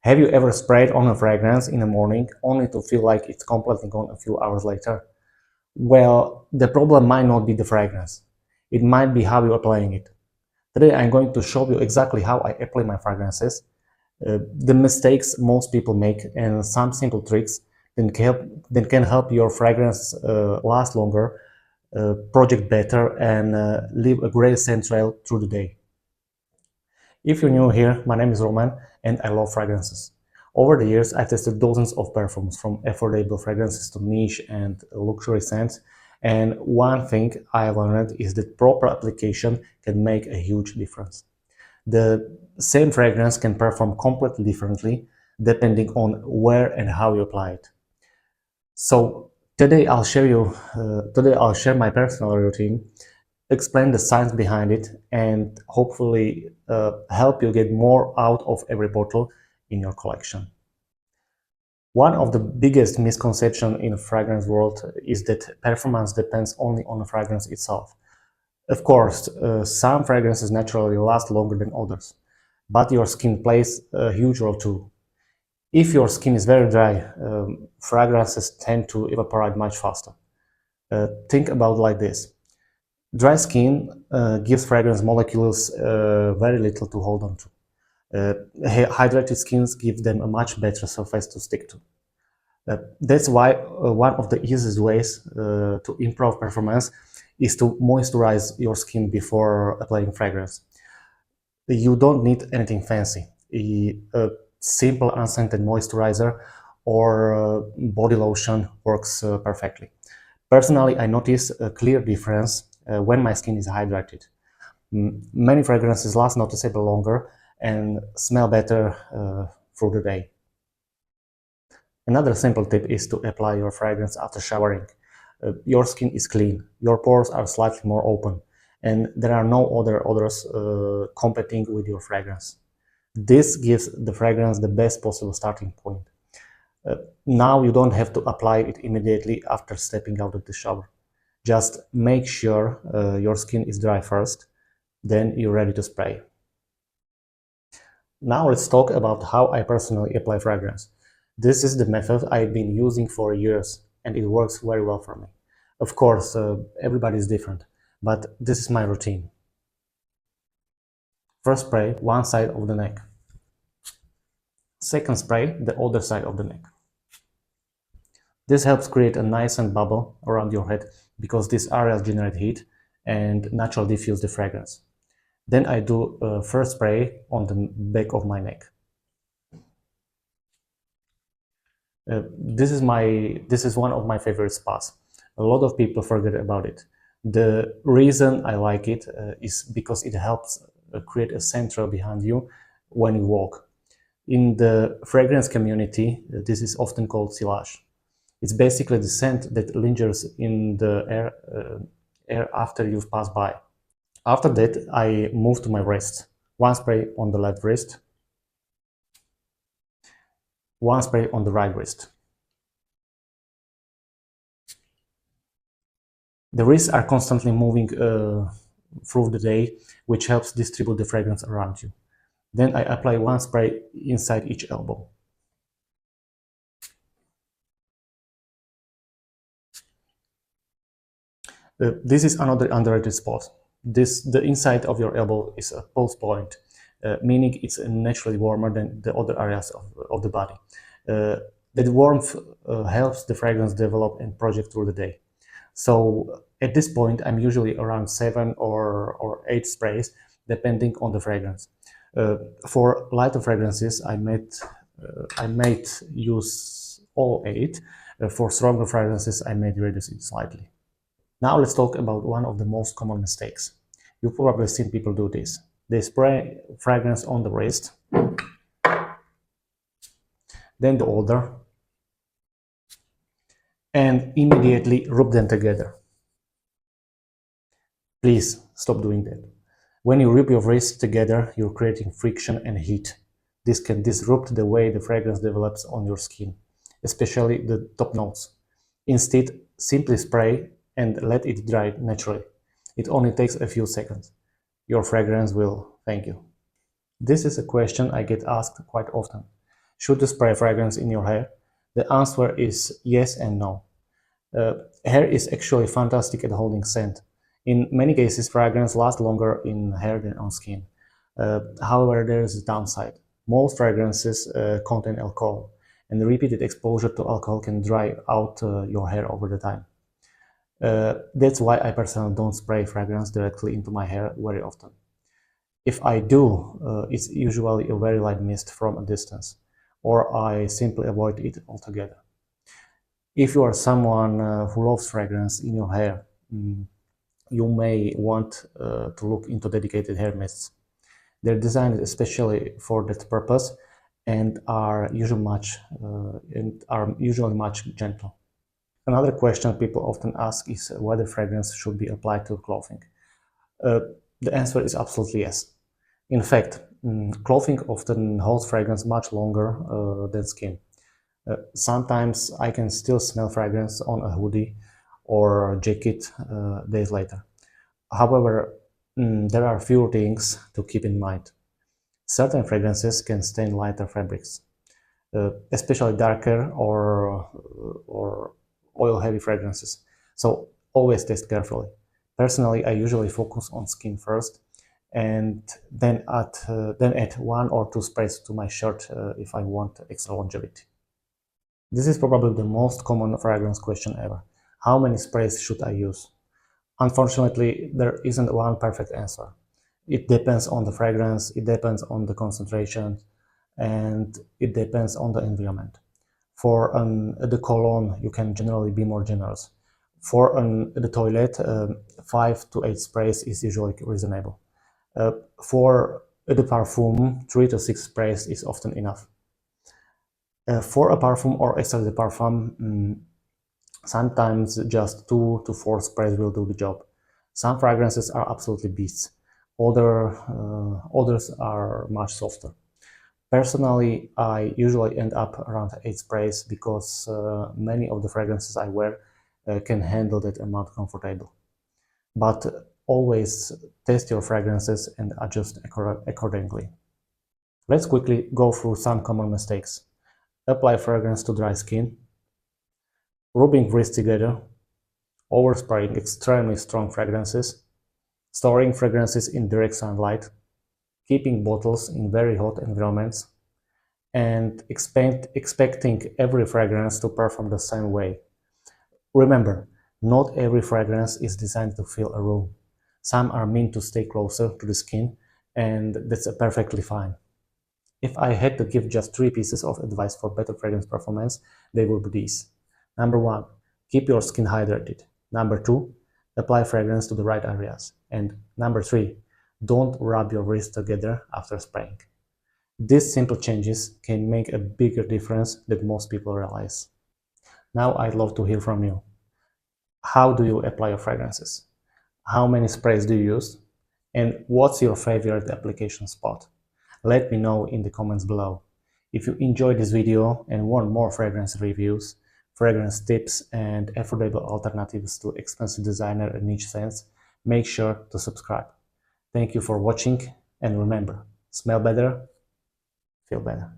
Have you ever sprayed on a fragrance in the morning only to feel like it's completely gone a few hours later? Well, the problem might not be the fragrance. It might be how you're applying it. Today I'm going to show you exactly how I apply my fragrances, the mistakes most people make, and some simple tricks that can help your fragrance last longer, project better, and leave a great scent trail through the day. If you're new here, my name is Roman and I love fragrances. Over the years, I've tested dozens of perfumes, from affordable fragrances to niche and luxury scents. And one thing I learned is that proper application can make a huge difference. The same fragrance can perform completely differently depending on where and how you apply it. So today I'll share my personal routine, explain the science behind it, and hopefully help you get more out of every bottle in your collection. One of the biggest misconceptions in the fragrance world is that performance depends only on the fragrance itself. Of course, some fragrances naturally last longer than others, but your skin plays a huge role too. If your skin is very dry, fragrances tend to evaporate much faster. Think about it like this. Dry skin gives fragrance molecules very little to hold on to. Hydrated skins give them a much better surface to stick to. That's why one of the easiest ways to improve performance is to moisturize your skin before applying fragrance. You don't need anything fancy. A simple unscented moisturizer or body lotion works perfectly. Personally, I notice a clear difference when my skin is hydrated. Many fragrances last noticeably longer and smell better through the day. Another simple tip is to apply your fragrance after showering. Your skin is clean, your pores are slightly more open, and there are no other odors competing with your fragrance. This gives the fragrance the best possible starting point. Now you don't have to apply it immediately after stepping out of the shower. Just make sure your skin is dry first, then you're ready to spray. Now let's talk about how I personally apply fragrance. This is the method I've been using for years and it works very well for me. Of course, everybody is different, but this is my routine. First spray, one side of the neck. Second spray, the other side of the neck. This helps create a nice and bubble around your head because these areas generate heat and naturally diffuse the fragrance. Then I do a first spray on the back of my neck. This is one of my favorite spots. A lot of people forget about it. The reason I like it is because it helps create a center behind you when you walk. In the fragrance community, this is often called sillage. It's basically the scent that lingers in the air after you've passed by. After that, I move to my wrist. One spray on the left wrist, one spray on the right wrist. The wrists are constantly moving through the day, which helps distribute the fragrance around you. Then I apply one spray inside each elbow. This is another underrated spot. The inside of your elbow is a pulse point, meaning it's naturally warmer than the other areas of the body. That warmth helps the fragrance develop and project through the day. So at this point, I'm usually around 7 or 8 sprays, depending on the fragrance. For lighter fragrances, I might use all 8. For stronger fragrances, I may reduce it slightly. Now let's talk about one of the most common mistakes. You've probably seen people do this. They spray fragrance on the wrist, then the other, and immediately rub them together. Please stop doing that. When you rub your wrists together, you're creating friction and heat. This can disrupt the way the fragrance develops on your skin, especially the top notes. Instead, simply spray and let it dry naturally. It only takes a few seconds. Your fragrance will thank you. This is a question I get asked quite often. Should you spray fragrance in your hair? The answer is yes and no. Uh, Hair is actually fantastic at holding scent. In many cases, fragrance lasts longer in hair than on skin. However, there is a downside. Most fragrances contain alcohol, and repeated exposure to alcohol can dry out your hair over the time. That's why I personally don't spray fragrance directly into my hair very often. If I do, it's usually a very light mist from a distance, or I simply avoid it altogether. If you are someone who loves fragrance in your hair, you may want to look into dedicated hair mists. They're designed especially for that purpose and are usually much gentle. Another question people often ask is whether fragrance should be applied to clothing. Uh, the answer is absolutely yes. In fact, clothing often holds fragrance much longer than skin. Sometimes I can still smell fragrance on a hoodie or jacket days later. However, there are few things to keep in mind. Certain fragrances can stain lighter fabrics, especially darker or oil-heavy fragrances. So always test carefully. Personally, I usually focus on skin first, and then add one or two sprays to my shirt if I want extra longevity. This is probably the most common fragrance question ever. How many sprays should I use? Unfortunately, there isn't one perfect answer. It depends on the fragrance, it depends on the concentration, and it depends on the environment. For the cologne, you can generally be more generous. For the toilet, 5 to 8 sprays is usually reasonable. For the perfume, 3 to 6 sprays is often enough. For a perfume or extra de parfum, sometimes just 2 to 4 sprays will do the job. Some fragrances are absolutely beasts. Others are much softer. Personally, I usually end up around 8 sprays because many of the fragrances I wear can handle that amount comfortably. But always test your fragrances and adjust accordingly. Let's quickly go through some common mistakes. Apply fragrance to dry skin, rubbing wrists together, overspraying extremely strong fragrances, storing fragrances in direct sunlight, keeping bottles in very hot environments, and expecting every fragrance to perform the same way. Remember, not every fragrance is designed to fill a room. Some are meant to stay closer to the skin, and that's perfectly fine. If I had to give just 3 pieces of advice for better fragrance performance, they would be these. Number 1, keep your skin hydrated. Number 2, apply fragrance to the right areas. And number 3, don't rub your wrists together after spraying. These simple changes can make a bigger difference than most people realize. Now I'd love to hear from you. How do you apply your fragrances? How many sprays do you use? And what's your favorite application spot? Let me know in the comments below. If you enjoyed this video and want more fragrance reviews, fragrance tips, and affordable alternatives to expensive designer and niche scents, make sure to subscribe. Thank you for watching, and remember, smell better, feel better.